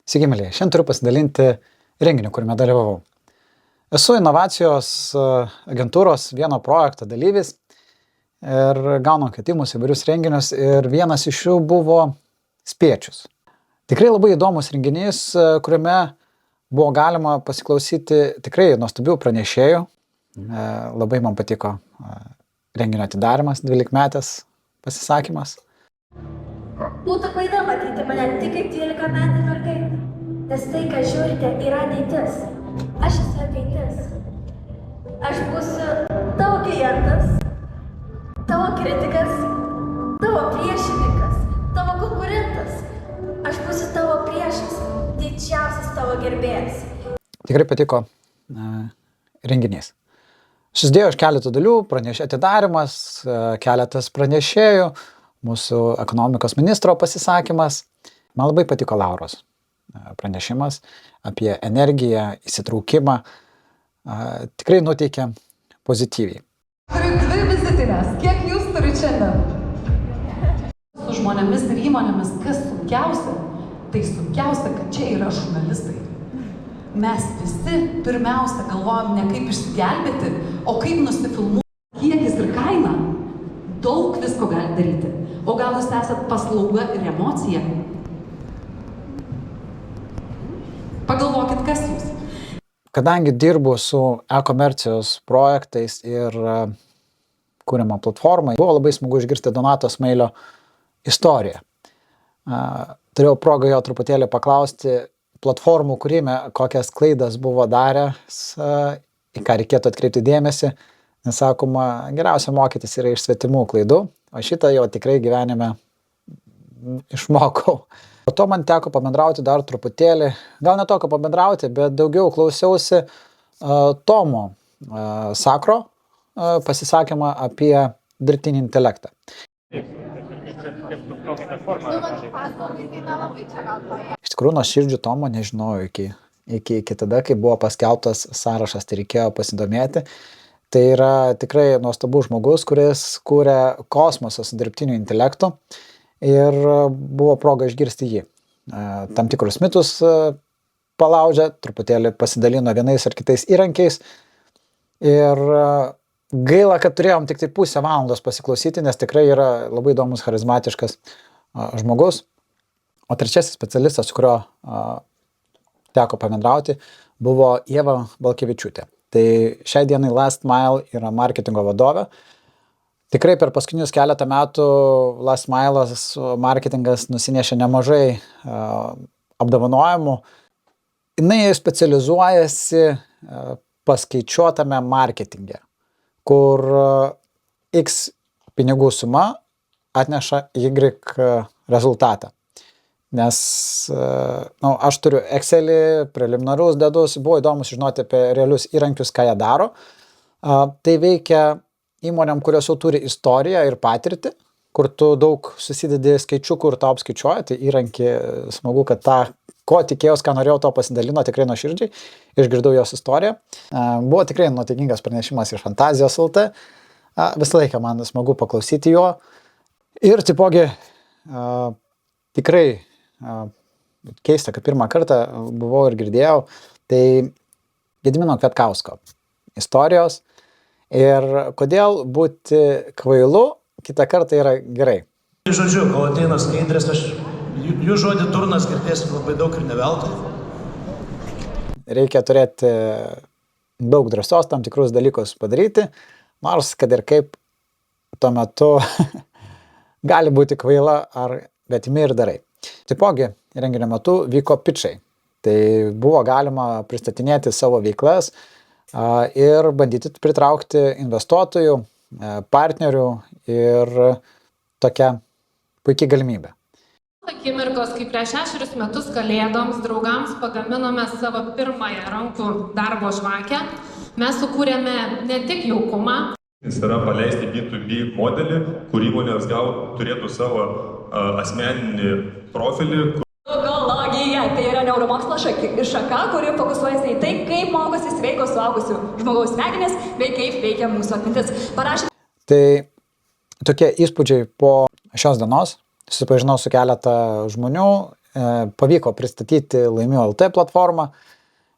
Sveiki, mėlyje. Šiandien turiu pasidalinti renginiu, kuriame dalyvavau. Esu inovacijos agentūros vieno projekto dalyvis ir gaunu kvietimus įvairius renginius ir vienas iš jų buvo Spiečius. Tikrai labai įdomus renginys, kuriame buvo galima pasiklausyti tikrai nuostabių pranešėjų. Labai man patiko renginio atidarimas, 12-metės pasisakymas. Būtų klaida matyti mane tik kaip 12-metę mergaitę, nes tai, ką žiūrite, yra ateitis. Aš esu ateitis. Aš būsiu tavo klientas, tavo kritikas, tavo priešininkas, tavo konkurentas. Aš būsiu tavo priešas, didžiausias tavo gerbėjas. Tikrai patiko renginys. Susidėjo iš keletų dalių, atidarimas, keletas pranešėjų, mūsų ekonomikos ministro pasisakymas. Man labai patiko Lauros pranešimas apie energiją, įsitraukimą. Tikrai nuteikė pozityviai. Turiu 2 vizitinės. Kiek jūs turite šiandien? Su žmonėmis ir įmonėmis, kas sunkiausia? Tai sunkiausia, kad čia yra žurnalistai. Mes visi pirmiausia galvojam ne kaip išsigelbėti, o kaip nusifilmuoti. Kiekis ir kaina daug visko gali daryti. O gal jūs esat paslauga ir emocija? Pagalvokit, kas jūs. Kadangi dirbu su e-komercijos projektais ir kūrimo platformai, buvo labai smagu išgirsti Donato Smailio istoriją. Turėjau progą jo truputėlį paklausti platformų kūrime, kokias klaidas buvo daręs, į ką reikėtų atkreipti dėmesį. Nes sakoma, geriausia mokytis yra iš svetimų klaidų, o šitą jau tikrai gyvenime išmokau. Po to man teko pabendrauti dar truputėlį, gal ne tokio pabendrauti, bet daugiau klausiausi Tomo Sakro pasisakymą apie dirbtinį intelektą. Iš tikrųjų, nuoširdžių Tomo nežinojau iki tada, kai buvo paskelbtas sąrašas, tai reikėjo pasidomėti. Tai yra tikrai nuostabus žmogus, kuris kūrė kosmosą su dirbtiniu intelektu ir buvo proga išgirsti jį. Tam tikrus mitus palaužė, truputėlį pasidalino vienais ar kitais įrankiais ir gaila, kad turėjom tik tai pusę valandos pasiklausyti, nes tikrai yra labai įdomus, charizmatiškas žmogus. O trečiasis specialistas, su kurio teko pabendrauti, buvo Ieva Balkevičiūtė. Tai šiai dienai Last Mile yra marketingo vadovė. Tikrai per paskutinius keletą metų Last Mile'as marketingas nusinešė nemažai apdovanojimų. Jinai specializuojasi paskaičiuotame marketinge, kur X pinigų suma atneša Y rezultatą. Nes aš turiu Excelį, preliminarus dedus, buvo įdomu sužinoti apie realius įrankius, ką jie daro. Tai veikia įmonėm, kurios jau turi istoriją ir patirtį, kur tu daug susidedi skaičiukų ir tau apskaičiuoja, tai įrankį smagu, kad tą, ko tikėjaus, ką norėjau, to pasidalino tikrai nuoširdžiai, išgirdau jos istoriją. Buvo tikrai nuotaikingas pranešimas iš Fantazijos LT, visą laiką man smagu paklausyti jo. Ir taipogi tikrai keista, kad pirmą kartą buvau ir girdėjau, tai Gedimino Kvetkausko istorijos ir kodėl būti kvailu kitą kartą yra gerai. Žodžiu, kol ateina skaidrės, aš jų žodį turnas girdėsiu labai daug ir neveltui. Reikia turėti daug drąsos tam tikrus dalykus padaryti, nors kad ir kaip tuo metu gali būti kvaila, bet imi ir darai. Taipogi, renginio metu vyko pitchai. Tai buvo galima pristatinėti savo veiklas ir bandyti pritraukti investuotojų, partnerių ir tokia puikia galimybė. Akimirkos, kai prieš 6 metus kalėdoms draugams pagaminome savo pirmąją rankų darbo žvakę, mes sukūrėme ne tik jaukumą. Jis yra paleisti B2B modelį, kur įmonės turėtų savo asmeninį profilį. Psichologija tai yra neuromokslo šaka, kuri fokusuojasi į tai, kaip mokosi sveiko suaugusių žmogaus smegenys bei kaip veikia mūsų atmintis. Tai tokie įspūdžiai po šios dienos. Susipažinau su keletą žmonių, pavyko pristatyti Laimiu LT platformą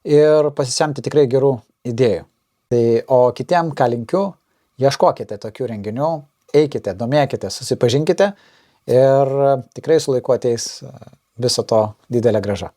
ir pasisemti tikrai gerų idėjų. Tai, o kitiem, ką linkiu, ieškokite tokių renginių, eikite, domėkite, susipažinkite ir tikrai su laiku ateis viso to didelė grąža.